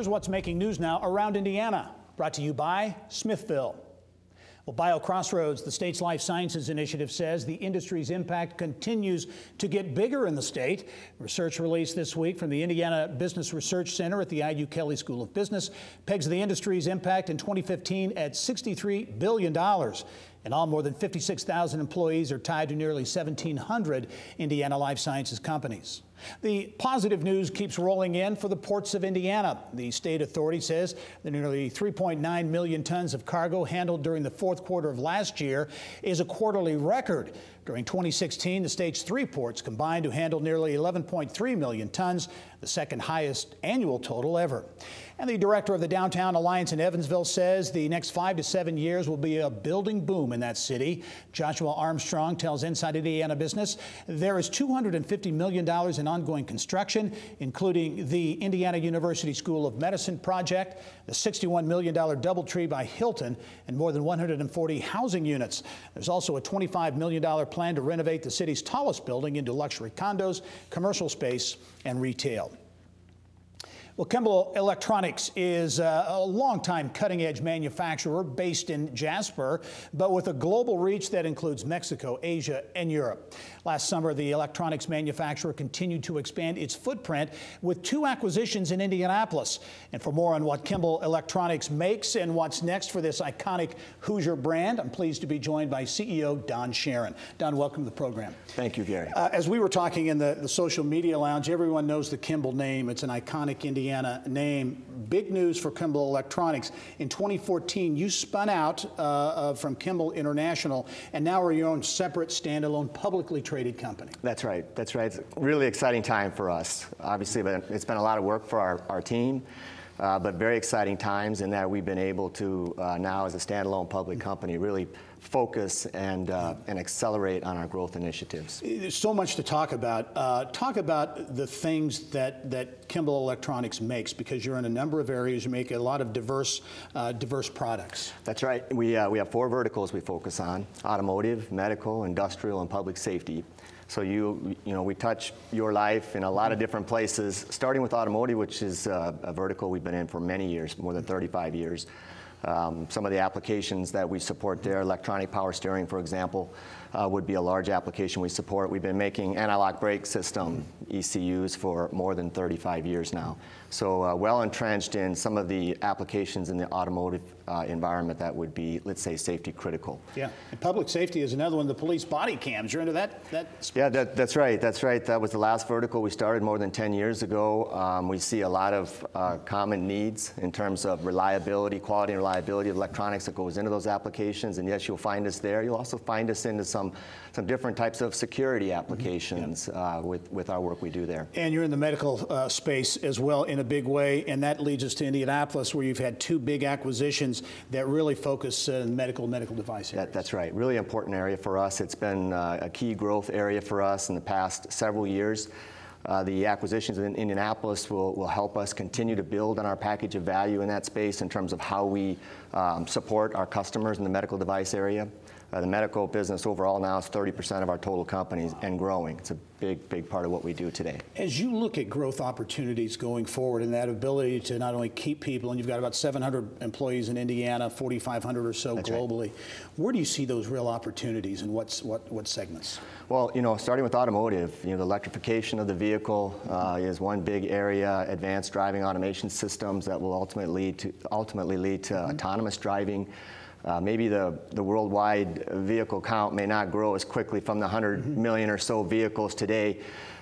Here's what's making news now around Indiana, brought to you by Smithville. Well, BioCrossroads, the state's life sciences initiative, says the industry's impact continues to get bigger in the state. Research released this week from the Indiana Business Research Center at the IU Kelley School of Business pegs the industry's impact in 2015 at $63 billion. In all, more than 56,000 employees are tied to nearly 1,700 Indiana life sciences companies. The positive news keeps rolling in for the ports of Indiana. The state authority says the nearly 3.9 million tons of cargo handled during the fourth quarter of last year is a quarterly record. During 2016, the state's 3 ports combined to handle nearly 11.3 million tons, the second highest annual total ever. And the director of the Downtown Alliance in Evansville says the next 5 to 7 years will be a building boom in that city. Joshua Armstrong tells Inside Indiana Business there is $250 million in ongoing construction, including the Indiana University School of Medicine project, the $61 million Doubletree by Hilton, and more than 140 housing units. There's also a $25 million plan to renovate the city's tallest building into luxury condos, commercial space, and retail. Well, Kimball Electronics is a longtime cutting-edge manufacturer based in Jasper, but with a global reach that includes Mexico, Asia, and Europe. Last summer, the electronics manufacturer continued to expand its footprint with 2 acquisitions in Indianapolis. And for more on what Kimball Electronics makes and what's next for this iconic Hoosier brand, I'm pleased to be joined by CEO Don Sharon. Don, welcome to the program. Thank you, Gary. As we were talking in the social media lounge, everyone knows the Kimball name. It's an iconic Indiana name. Big news for Kimball Electronics. In 2014, you spun out from Kimball International and now are your own separate, standalone, publicly traded company. That's right. That's right. It's a really exciting time for us. Obviously, it's been a lot of work for our team, but very exciting times in that we've been able to now, as a standalone public company, really focus and accelerate on our growth initiatives. There's so much to talk about. Talk about the things that Kimball Electronics makes, because you're in a number of areas. You make a lot of diverse products. That's right. We have 4 verticals we focus on: automotive, medical, industrial, and public safety. So you know, we touch your life in a lot of different places, starting with automotive, which is a vertical we've been in for many years, more than 35 years. Some of the applications that we support there, electronic power steering, for example, would be a large application we support. We've been making anti-lock brake system ECUs for more than 35 years now. So well entrenched in some of the applications in the automotive environment that would be, let's say, safety critical. Yeah, and public safety is another one. The police body cams, you're into that space? Yeah, that's right. That's right. That was the last vertical we started more than 10 years ago. We see a lot of common needs in terms of reliability, quality and reliability of electronics that goes into those applications. And yes, you'll find us there. You'll also find us into some different types of security applications with our work we do there. And you're in the medical space as well in a big way, and that leads us to Indianapolis, where you've had 2 big acquisitions that really focus in medical device areas. That's right. Really important area for us. It's been a key growth area for us in the past several years. The acquisitions in Indianapolis will help us continue to build on our package of value in that space in terms of how we support our customers in the medical device area. The medical business overall now is 30% of our total companies and growing. It's a big part of what we do today. As you look at growth opportunities going forward and that ability to not only keep people, and you've got about 700 employees in Indiana, 4,500 or so globally, right, where do you see those real opportunities and what segments? Well, you know, starting with automotive, you know, the electrification of the vehicle is one big area. Advanced driving automation systems that will ultimately lead to autonomous driving. Maybe the worldwide vehicle count may not grow as quickly from the 100 million or so vehicles today,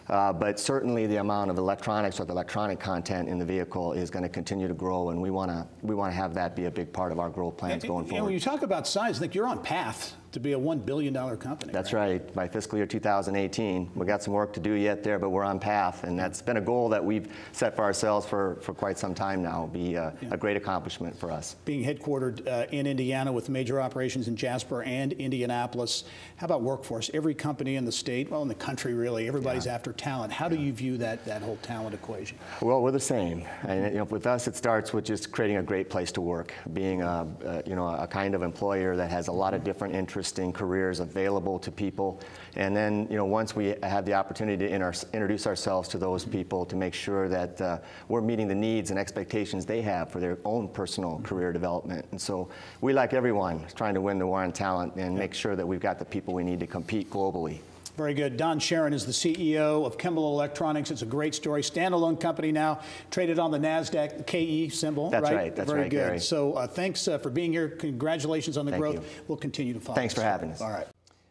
but certainly the amount of electronics or the electronic content in the vehicle is going to continue to grow, and we want to have that be a big part of our growth plans going forward. And when you talk about size, I think you're on path to be a $1 billion company. That's right. By fiscal year 2018. We've got some work to do yet there, but we're on path, and that's been a goal that we've set for ourselves for quite some time now. It'll be a great accomplishment for us. Being headquartered in Indiana with major operations in Jasper and Indianapolis, how about workforce? Every company in the state, well, in the country really, everybody's after talent. How do you view that whole talent equation? Well, we're the same. And with us, it starts with just creating a great place to work, being a kind of employer that has a lot of different interesting careers available to people. And then, once we have the opportunity to introduce ourselves to those people to make sure that we're meeting the needs and expectations they have for their own personal career development. And so we, like everyone, is trying to win the war on talent and make sure that we've got the people we need to compete globally. Very good. Don Sharon is the CEO of Kimball Electronics. It's a great story. Standalone company now, traded on the NASDAQ, KE symbol. That's right. That's Very right, good. Gary. So thanks for being here. Congratulations on the growth. You. We'll continue to follow. Thanks for having us. All right.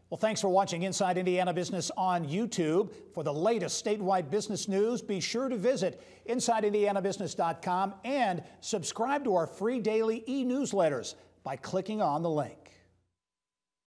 Well, thanks for watching Inside Indiana Business on YouTube. For the latest statewide business news, be sure to visit InsideIndianaBusiness.com and subscribe to our free daily e-newsletters by clicking on the link.